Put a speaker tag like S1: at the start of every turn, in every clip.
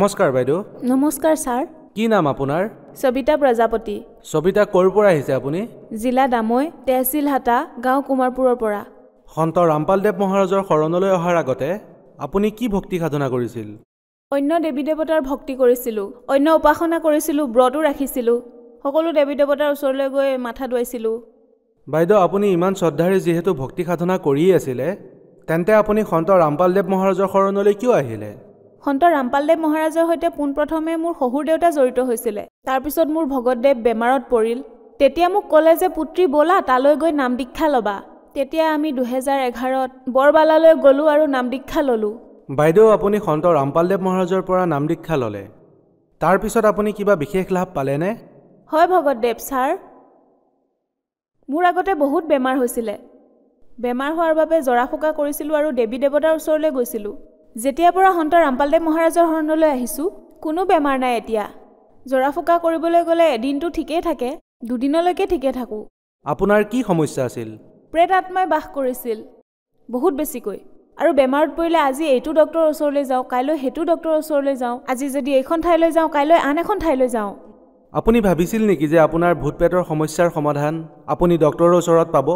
S1: নমস্কাৰ বাইদেউ।
S2: নমস্কাৰ ছাৰ।
S1: কি নাম আপোনাৰ?
S2: সবিতা প্ৰজাপতি।
S1: সবিতা ক'ৰ পৰা আহিছে আপুনি?
S2: জিলা দামৈ, তহচিল হাটা, গাঁও কুমাৰপুৰৰ পৰা।
S1: সন্ত ৰামপালদেৱ মহাৰাজৰ শৰণলৈ অহাৰ আগতে আপুনি কি ভক্তি সাধনা কৰিছিল?
S2: অন্য দেৱী দেৱতাৰ ভক্তি কৰিছিলোঁ, অন্য উপাসনা কৰিছিলোঁ, ব্ৰতো ৰাখিছিলোঁ, সকলো দেৱী দেৱতাৰ ওচৰলৈ গৈ মাথা দুৱাইছিলোঁ।
S1: বাইদেউ, আপুনি ইমান শ্ৰদ্ধাৰে যিহেতু ভক্তি সাধনা কৰিয়েই আছিলে, তেন্তে আপুনি সন্ত ৰামপালদেৱ মহাৰাজৰ শৰণলৈ কিয় আহিলে?
S2: সন্ত ৰামপালদেৱ মহাৰাজৰ সৈতে পোনপ্ৰথমে মোৰ শহুৰ দেউতা জড়িত হৈছিলে। তাৰপিছত মোৰ ভগতদেৱ বেমাৰত পৰিল। তেতিয়া মোক ক'লে যে পুত্ৰী ব'লা তালৈ গৈ নাম দীক্ষা ল'বা। তেতিয়া আমি 2011ত বৰবালালৈ গ'লোঁ আৰু নাম দীক্ষা ল'লোঁ।
S1: বাইদেউ, আপুনি সন্ত ৰামপালদেৱ মহাৰাজৰ পৰা নাম দীক্ষা ল'লে, তাৰপিছত আপুনি কিবা বিশেষ লাভ পালেনে?
S2: হয় ভগতদেৱ ছাৰ, মোৰ আগতে বহুত বেমাৰ হৈছিলে। বেমাৰ হোৱাৰ বাবে জৰা ফুকা কৰিছিলোঁ আৰু দেৱী দেৱতাৰ ওচৰলৈ গৈছিলোঁ। যেতিয়াৰ পৰা সন্ত ৰামপালদেৱ মহাৰাজৰ শৰণলৈ আহিছোঁ, কোনো বেমাৰ নাই এতিয়া। জৰা ফুকা কৰিবলৈ গ'লে এদিনটো ঠিকেই থাকে, দুদিনলৈকে ঠিকে থাকোঁ।
S1: আপোনাৰ কি সমস্যা আছিল?
S2: প্ৰেত আত্মাই বাস কৰিছিল বহুত বেছিকৈ, আৰু বেমাৰত পৰিলে আজি এইটো ডক্টৰৰ ওচৰলৈ যাওঁ, কাইলৈ সেইটো ডক্টৰৰ ওচৰলৈ যাওঁ, আজি যদি এইখন ঠাইলৈ যাওঁ কাইলৈ আন এখন ঠাইলৈ যাওঁ।
S1: আপুনি ভাবিছিল নেকি যে আপোনাৰ ভূত প্ৰেতৰ সমস্যাৰ সমাধান আপুনি ডক্টৰৰ ওচৰত পাব?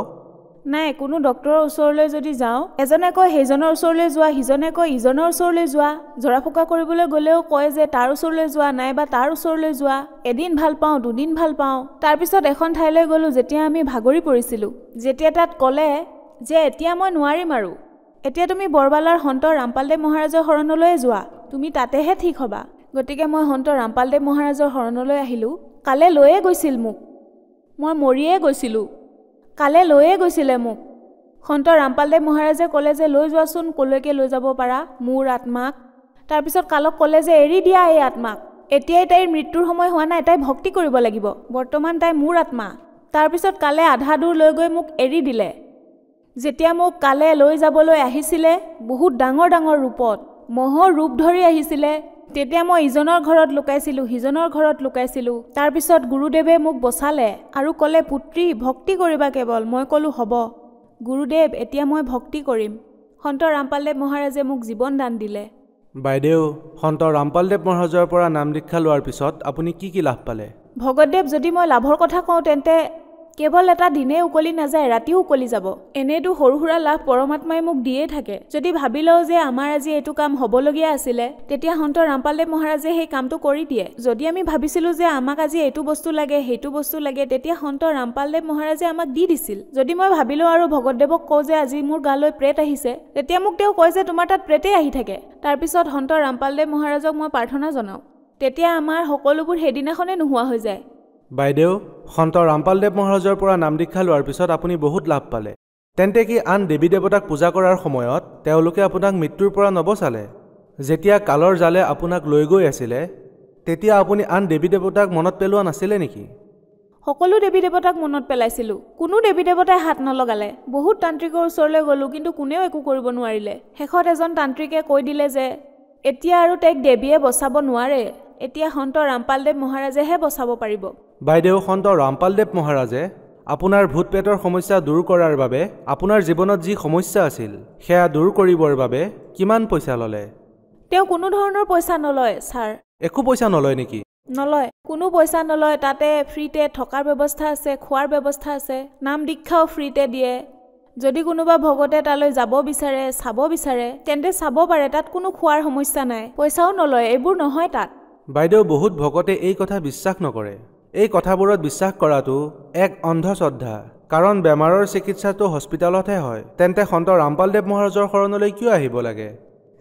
S2: নাই, কোনো ডক্টৰৰ ওচৰলৈ যদি যাওঁ, এজনে কয় সেইজনৰ ওচৰলৈ যোৱা, সিজনে কয় ইজনৰ ওচৰলৈ যোৱা। জৰা ফুকা কৰিবলৈ গ'লেও কয় যে তাৰ ওচৰলৈ যোৱা, নাইবা তাৰ ওচৰলৈ যোৱা। এদিন ভাল পাওঁ, দুদিন ভাল পাওঁ। তাৰপিছত এখন ঠাইলৈ গ'লোঁ যেতিয়া আমি ভাগৰি পৰিছিলোঁ। যেতিয়া তাত ক'লে যে এতিয়া মই নোৱাৰিম আৰু, এতিয়া তুমি বৰবালাৰ সন্ত ৰামপালদেৱ মহাৰাজৰ শৰণলৈয়ে যোৱা, তুমি তাতেহে ঠিক হ'বা। গতিকে মই সন্ত ৰামপালদেৱ মহাৰাজৰ শৰণলৈ আহিলোঁ। কালে লৈয়ে গৈছিল মোক, মই মৰিয়ে গৈছিলোঁ। কালে লৈয়ে গৈছিলে মোক। সন্ত ৰামপালদেৱ মহাৰাজে ক'লে যে লৈ যোৱাচোন, ক'লৈকে লৈ যাব পাৰা মোৰ আত্মাক। তাৰপিছত কালক ক'লে যে এৰি দিয়া এই আত্মাক, এতিয়াই তাইৰ মৃত্যুৰ সময় হোৱা নাই, তাই ভক্তি কৰিব লাগিব, বৰ্তমান তাই মোৰ আত্মা। তাৰপিছত কালে আধা দূৰ লৈ গৈ মোক এৰি দিলে। যেতিয়া মোক কালে লৈ যাবলৈ আহিছিলে বহুত ডাঙৰ ডাঙৰ ৰূপত, মহৰ ৰূপ ধৰি আহিছিলে, তেতিয়া মই ইজনৰ ঘৰত লুকাইছিলোঁ, সিজনৰ ঘৰত লুকাইছিলোঁ। তাৰপিছত গুৰুদেৱে মোক বচালে আৰু ক'লে পুত্ৰী ভক্তি কৰিবা কেৱল। মই ক'লোঁ হ'ব গুৰুদেৱ, এতিয়া মই ভক্তি কৰিম। সন্ত ৰামপালদেৱ মহাৰাজে মোক জীৱন দান দিলে।
S1: বাইদেউ, সন্ত ৰামপালদেৱ মহাৰাজৰ পৰা নাম দীক্ষা লোৱাৰ পিছত আপুনি কি কি লাভ পালে?
S2: ভগতদেৱ, যদি মই লাভৰ কথা কওঁ তেন্তে কেৱল এটা দিনে উকলি নাযায়, ৰাতিও উকলি যাব। এনেইতো সৰু সুৰা লাভ পৰমাত্মাই মোক দিয়েই থাকে। যদি ভাবি লওঁ যে আমাৰ আজি এইটো কাম হ'বলগীয়া আছিলে, তেতিয়া সন্ত ৰামপালদেৱ মহাৰাজে সেই কামটো কৰি দিয়ে। যদি আমি ভাবিছিলোঁ যে আমাক আজি এইটো বস্তু লাগে, সেইটো বস্তু লাগে, তেতিয়া সন্ত ৰামপালদেৱ মহাৰাজে আমাক দি দিছিল। যদি মই ভাবিলোঁ আৰু ভগতদেৱক কওঁ যে আজি মোৰ গালৈ প্ৰেত আহিছে, তেতিয়া মোক তেওঁ কয় যে তোমাৰ তাত প্ৰেতেই আহি থাকে। তাৰপিছত সন্ত ৰামপালদেৱ মহাৰাজক মই প্ৰাৰ্থনা জনাওঁ, তেতিয়া আমাৰ সকলোবোৰ সেইদিনাখনেই নোহোৱা হৈ যায়।
S1: বাইদেউ, সন্ত ৰামপালদেৱ মহাৰাজৰ পৰা নাম দীক্ষা লোৱাৰ পিছত আপুনি বহুত লাভ পালে, তেন্তে কি আন দেৱী দেৱতাক পূজা কৰাৰ সময়ত তেওঁলোকে আপোনাক মৃত্যুৰ পৰা নবচালে? যেতিয়া কালৰ জালে আপোনাক লৈ গৈ আছিলে, তেতিয়া আপুনি আন দেৱী দেৱতাক মনত পেলোৱা নাছিলে নেকি?
S2: সকলো দেৱী দেৱতাক মনত পেলাইছিলোঁ, কোনো দেৱী দেৱতাই হাত নলগালে। বহুত তান্ত্ৰিকৰ ওচৰলৈ গ'লোঁ, কিন্তু কোনেও একো কৰিব নোৱাৰিলে। শেষত এজন তান্ত্ৰিকে কৈ দিলে যে এতিয়া আৰু তাইক দেৱীয়ে বচাব নোৱাৰে, এতিয়া সন্ত ৰামপালদেৱ মহাৰাজেহে বচাব পাৰিব।
S1: বাইদেউ, সন্ত ৰামপালদেৱ মহাৰাজে আপোনাৰ ভূত প্ৰেতৰ সমস্যা দূৰ কৰাৰ বাবে আপোনাৰ জীৱনত যি সমস্যা আছিল সেয়া দূৰ কৰিবৰ বাবে কিমান পইচা ল'লে?
S2: তেওঁ কোনো ধৰণৰ পইচা নলয় ছাৰ।
S1: একো পইচা নলয় নেকি?
S2: নলয়, কোনো পইচা নলয়। তাতে ফ্ৰীতে থকাৰ ব্যৱস্থা আছে, খোৱাৰ ব্যৱস্থা আছে, নাম দীক্ষাও ফ্ৰীতে দিয়ে। যদি কোনোবা ভকতে তালৈ যাব বিচাৰে, চাব বিচাৰে, তেন্তে চাব পাৰে, তাত কোনো খোৱাৰ সমস্যা নাই, পইচাও নলয়, এইবোৰ নহয় তাত।
S1: বাইদেউ, বহুত ভকতে এই কথা বিশ্বাস নকৰে। এই কথাবোৰত বিশ্বাস কৰাটো এক অন্ধশ্ৰদ্ধা, কাৰণ বেমাৰৰ চিকিৎসাটো হস্পিটেলতহে হয়। তেন্তে সন্ত ৰামপালদেৱ মহাৰাজৰ শৰণলৈ কিয় আহিব লাগে?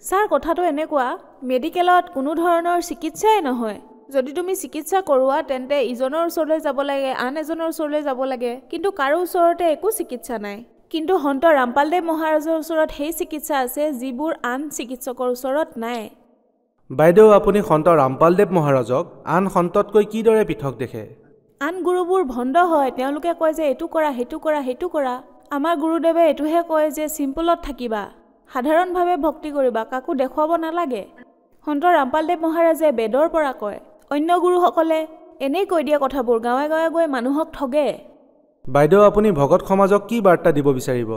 S2: ছাৰ, কথাটো এনেকুৱা, মেডিকেলত কোনো ধৰণৰ চিকিৎসাই নহয়। যদি তুমি চিকিৎসা কৰোৱা তেন্তে ইজনৰ ওচৰলৈ যাব লাগে, আন এজনৰ ওচৰলৈ যাব লাগে, কিন্তু কাৰো ওচৰতে একো চিকিৎসা নাই। কিন্তু সন্ত ৰামপালদেৱ মহাৰাজৰ ওচৰত সেই চিকিৎসা আছে যিবোৰ আন চিকিৎসকৰ ওচৰত নাই।
S1: বাইদেউ, আপুনি সন্ত ৰামপালদেৱ মহাৰাজক আন সন্ততকৈ কিদৰে পৃথক দেখে?
S2: আন গুৰুবোৰ ভণ্ড হয়, তেওঁলোকে কয় যে এইটো কৰা, সেইটো কৰা, সেইটো কৰা। আমাৰ গুৰুদেৱে এইটোহে কয় যে চিম্পলত থাকিবা, সাধাৰণভাৱে ভক্তি কৰিবা, কাকো দেখুৱাব নালাগে। সন্ত ৰামপালদেৱ মহাৰাজে বেদৰ পৰা কয়, অন্য গুৰুসকলে এনেই কৈ দিয়া কথাবোৰ গাঁৱে গাঁৱে গৈ মানুহক ঠগে।
S1: বাইদেউ, আপুনি ভকত সমাজক কি বাৰ্তা দিব বিচাৰিব?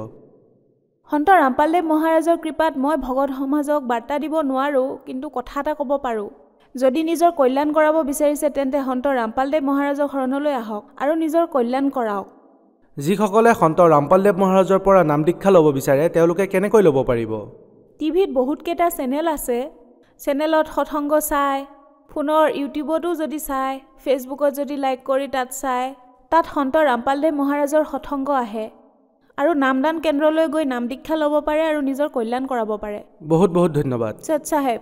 S2: সন্ত ৰামপালদেৱ মহাৰাজৰ কৃপাত মই ভকত সমাজক বাৰ্তা দিব নোৱাৰোঁ, কিন্তু কথা এটা ক'ব পাৰোঁ। যদি নিজৰ কল্যাণ কৰাব বিচাৰিছে তেন্তে সন্ত ৰামপালদেৱ মহাৰাজৰ শৰণলৈ আহক আৰু নিজৰ কল্যাণ কৰাওক।
S1: যিসকলে সন্ত ৰামপালদেৱ মহাৰাজৰ পৰা নাম দীক্ষা ল'ব বিচাৰে তেওঁলোকে কেনেকৈ ল'ব পাৰিব?
S2: টিভিত বহুতকেইটা চেনেল আছে, চেনেলত সৎসংগ চাই, ফোনৰ ইউটিউবতো যদি চাই, ফেচবুকত যদি লাইক কৰি তাত চাই, তাত সন্ত ৰামপালদেৱ মহাৰাজৰ সৎসংগ আহে আৰু নামদান কেন্দ্ৰলৈ গৈ নাম দীক্ষা ল'ব পাৰে আৰু নিজৰ কল্যাণ কৰাব পাৰে।
S1: বহুত বহুত ধন্যবাদ।
S2: সৎ চাহেব।